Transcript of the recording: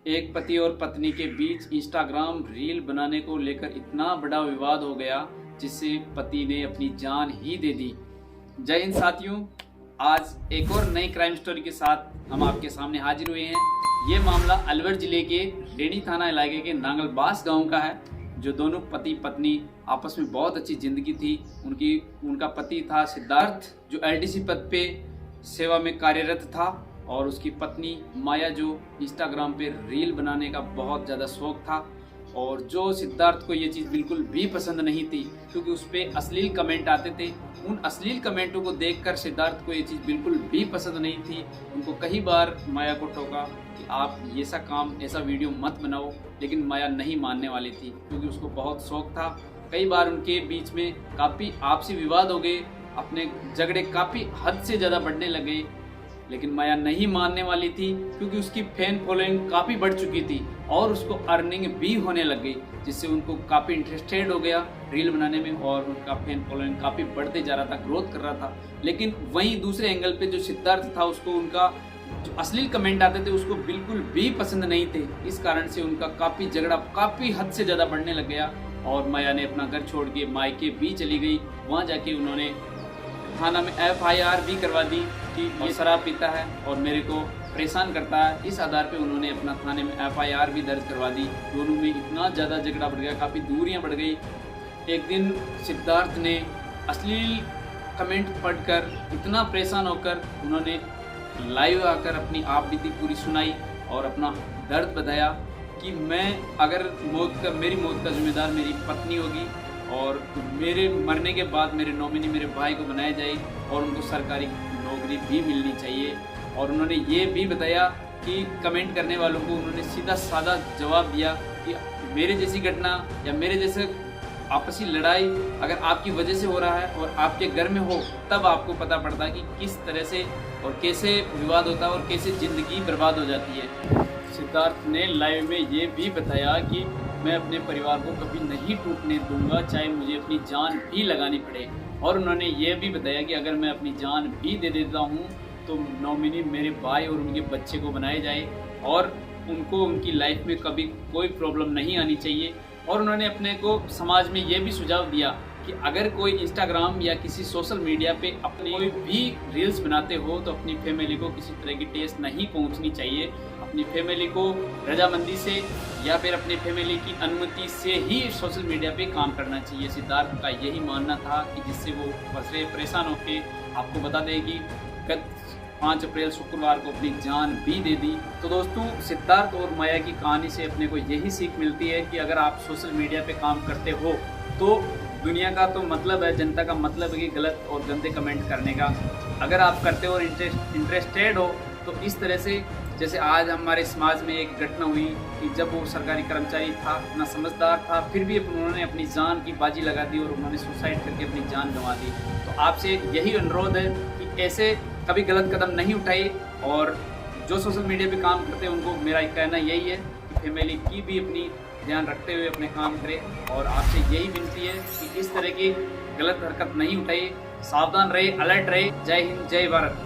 एक पति और पत्नी के बीच इंस्टाग्राम रील बनाने को लेकर इतना बड़ा विवाद हो गया जिससे पति ने अपनी जान ही दे दी। जय हिंद साथियों, आज एक और नई क्राइम स्टोरी के साथ हम आपके सामने हाजिर हुए हैं। ये मामला अलवर जिले के डेनी थाना इलाके के नांगलबास गांव का है। जो दोनों पति पत्नी आपस में बहुत अच्छी जिंदगी थी। उनका पति था सिद्धार्थ, जो एलडीसी पद पे सेवा में कार्यरत था, और उसकी पत्नी माया, जो इंस्टाग्राम पे रील बनाने का बहुत ज़्यादा शौक था। और जो सिद्धार्थ को ये चीज़ बिल्कुल भी पसंद नहीं थी, क्योंकि उस पर अश्लील कमेंट आते थे। उन अश्लील कमेंटों को देखकर सिद्धार्थ को ये चीज़ बिल्कुल भी पसंद नहीं थी। उनको कई बार माया को टोका कि आप ये सा काम, ऐसा वीडियो मत बनाओ, लेकिन माया नहीं मानने वाली थी, क्योंकि उसको बहुत शौक था। कई बार उनके बीच में काफ़ी आपसी विवाद हो गए, अपने झगड़े काफ़ी हद से ज़्यादा बढ़ने लगे, लेकिन माया नहीं मानने वाली थी, क्योंकि उसकी फैन फॉलोइंग काफ़ी बढ़ चुकी थी और उसको अर्निंग भी होने लग गई, जिससे उनको काफ़ी इंटरेस्टेड हो गया रील बनाने में, और उनका फैन फॉलोइंग काफ़ी बढ़ते जा रहा था, ग्रोथ कर रहा था। लेकिन वहीं दूसरे एंगल पे जो सिद्धार्थ था, उसको उनका जो अश्लील कमेंट आते थे उसको बिल्कुल भी पसंद नहीं थे। इस कारण से उनका काफ़ी झगड़ा काफ़ी हद से ज़्यादा बढ़ने लग गया, और माया ने अपना घर छोड़ के मायके भी चली गई। वहाँ जाके उन्होंने थाना में FIR भी करवा दी कि ये शराब पीता है और मेरे को परेशान करता है। इस आधार पे उन्होंने अपना थाने में FIR भी दर्ज करवा दी। दोनों में इतना ज़्यादा झगड़ा बढ़ गया, काफ़ी दूरियां बढ़ गई। एक दिन सिद्धार्थ ने अश्लील कमेंट पढ़कर इतना परेशान होकर उन्होंने लाइव आकर अपनी आप बीती पूरी सुनाई और अपना दर्द बताया कि अगर मेरी मौत का जिम्मेदार मेरी पत्नी होगी, और मेरे मरने के बाद मेरे नॉमिनी मेरे भाई को बनाया जाए और उनको सरकारी नौकरी भी मिलनी चाहिए। और उन्होंने ये भी बताया कि कमेंट करने वालों को उन्होंने सीधा साधा जवाब दिया कि मेरे जैसी घटना या मेरे जैसे आपसी लड़ाई अगर आपकी वजह से हो रहा है और आपके घर में हो, तब आपको पता पड़ता है कि किस तरह से और कैसे विवाद होता है और कैसे ज़िंदगी बर्बाद हो जाती है। सिद्धार्थ ने लाइव में ये भी बताया कि मैं अपने परिवार को कभी नहीं टूटने दूंगा, चाहे मुझे अपनी जान भी लगानी पड़े। और उन्होंने ये भी बताया कि अगर मैं अपनी जान भी दे देता हूँ तो नॉमिनी मेरे भाई और उनके बच्चे को बनाया जाए, और उनको उनकी लाइफ में कभी कोई प्रॉब्लम नहीं आनी चाहिए। और उन्होंने अपने को समाज में ये भी सुझाव दिया कि अगर कोई इंस्टाग्राम या किसी सोशल मीडिया पे अपनी कोई भी रील्स बनाते हो तो अपनी फैमिली को किसी तरह की ठेस नहीं पहुंचनी चाहिए। अपनी फैमिली को रजामंदी से या फिर अपनी फैमिली की अनुमति से ही सोशल मीडिया पे काम करना चाहिए। सिद्धार्थ का यही मानना था कि जिससे वो परेशान होकर आपको बता देगी गत 5 अप्रैल शुक्रवार को अपनी जान भी दे दी। तो दोस्तों, सिद्धार्थ और माया की कहानी से अपने को यही सीख मिलती है कि अगर आप सोशल मीडिया पे काम करते हो तो दुनिया का तो मतलब है, जनता का मतलब है कि गलत और गंदे कमेंट करने का। अगर आप करते हो और इंटरेस्टेड हो तो इस तरह से, जैसे आज हमारे समाज में एक घटना हुई कि जब वो सरकारी कर्मचारी था, इतना समझदार था, फिर भी उन्होंने अपनी जान की बाजी लगा दी और उन्होंने सुसाइड करके अपनी जान गंवा दी। तो आपसे यही अनुरोध है कि ऐसे कभी गलत कदम नहीं उठाइए, और जो सोशल मीडिया पे काम करते हैं उनको मेरा कहना यही है कि फैमिली की भी अपनी ध्यान रखते हुए अपने काम करें। और आपसे यही विनती है कि इस तरह की गलत हरकत नहीं उठाइए, सावधान रहे, अलर्ट रहे। जय हिंद, जय भारत।